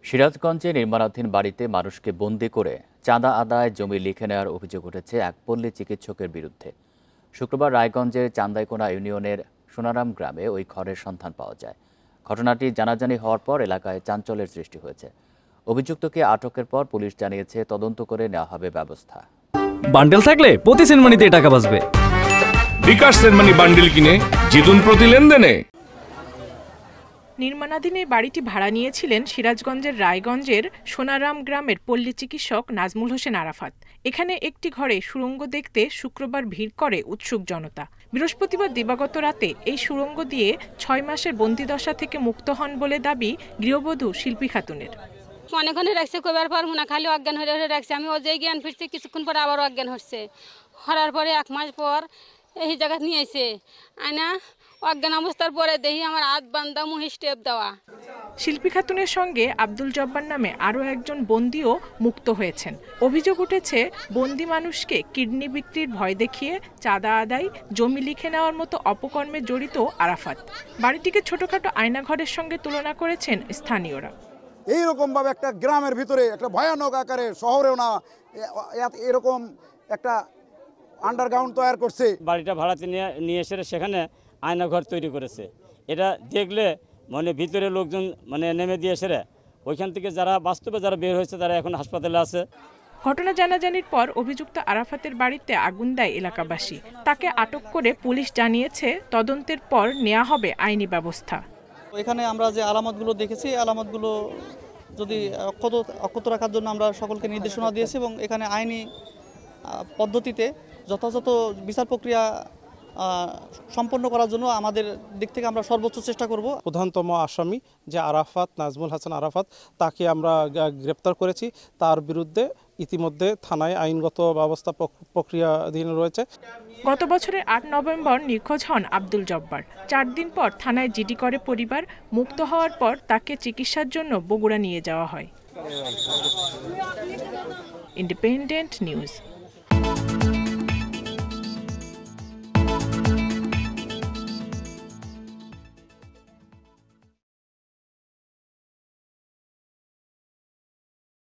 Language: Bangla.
সিরাজগঞ্জে নির্মাণাধীন বাড়িতে মানুষকে বন্দী করে চাঁদা আদায়, জমি লিখে নেওয়ার অভিযোগ উঠেছে এক পল্লী চিকিৎসকের বিরুদ্ধে। শুক্রবার রায়গঞ্জের চান্দাইকোনা ইউনিয়নের সোনারাম গ্রামে ওই ঘরের সন্ধান পাওয়া যায়। ঘটনাটি জানাজানি হওয়ার পর এলাকায় চাঞ্চল্যের সৃষ্টি হয়েছে। অভিযুক্তকে আটকের পর পুলিশ জানিয়েছে তদন্ত করে নেওয়া হবে ব্যবস্থা। বান্ডেল থাকলে প্রতি সেনমানিতে টাকা বাঁচবে। বিকাশ সেনমানি বান্ডেল কিনে জিতুন প্রতি লেনদেনে। নির্মাণাধীন এই বাড়িটি ভাড়া নিয়েছিলেন সিরাজগঞ্জের রায়গঞ্জের সোনারাম গ্রামের পল্লী চিকিৎসক নাজমুল হোসেন আরাফাত। এখানে একটি ঘরে সুড়ঙ্গ দেখতে শুক্রবার ভিড় করে উৎসুক জনতা। বৃহস্পতিবার দিবাগত রাতে এই সুড়ঙ্গ দিয়ে 6 মাসের বন্দিদশা থেকে মুক্ত হন বলে দাবি গৃহবধূ শিল্পী খাতুনের। অনেকক্ষণ রাখছে, কবার পর মনে খালি অজ্ঞান হয়ে রাখছে। আমি অজয় জ্ঞান ফিরছি, কিছুক্ষণ পরে আবার অজ্ঞান হচ্ছে। হওয়ার পরে 1 মাস পর এই জায়গা নিয়ে এসে আয়না অজ্ঞান অবস্থার পরে দেখি আমার হাত বান্ধা, মুহি স্টেপ দেওয়া। শিল্পী খাতুনের সঙ্গে আব্দুল জব্বার নামে আরও একজন বন্দিও মুক্ত হয়েছেন। অভিযোগ উঠেছে, বন্দি মানুষকে কিডনি বিক্রির ভয় দেখিয়ে চাঁদা আদায়, জমি লিখে নেওয়ার মতো অপকর্মে জড়িত আরাফাত। বাড়িটিকে ছোটখাটো আয়নাঘরের সঙ্গে তুলনা করেছেন স্থানীয়রা। এইরকমভাবে একটা গ্রামের ভিতরে একটা ভয়ানক আকারে, শহরেও না এরকম একটা আন্ডারগ্রাউন্ড তৈরি করছে। বাড়িটা ভাড়াতে নিয়ে এসে সেখানে আয়নাঘর তৈরি করেছে। এটা দেখলে ভিতরে লোকজন নেমে দিয়ে এসে ওইখান থেকে যারা বাস্তবে যারা বের হয়েছে তারা এখন হাসপাতালে আছে। ঘটনা জানাজানির পর অভিযুক্ত আরাফাতের বাড়িতে আগুন দেয় এলাকাবাসী। তাকে আটক করে পুলিশ জানিয়েছে তদন্তের পর নেওয়া হবে আইনি ব্যবস্থা। এখানে আমরা যে আলামতগুলো দেখেছি, আলামতগুলো যদি অক্ষত রাখার জন্য আমরা সকলকে নির্দেশনা দিয়েছি এবং এখানে আইনি পদ্ধতিতে যথাযথ বিচার প্রক্রিয়া সম্পন্ন করার জন্য আমাদের দিক থেকে আমরা সর্বোচ্চ চেষ্টা করব। প্রধানতম আসামি যে আরাফাত, নাজমুল হাসান আরাফাত, তাকে আমরা গ্রেপ্তার করেছি। তার বিরুদ্ধে ইতিমধ্যে থানায় আইনগত ব্যবস্থা প্রক্রিয়াধীন রয়েছে। গত বছরের 8 নভেম্বর নিখোঁজ হন আব্দুল জব্বার। 4 দিন পর থানায় জিডি করে পরিবার। মুক্ত হওয়ার পর তাকে চিকিৎসার জন্য বগুড়া নিয়ে যাওয়া হয়। Independent news.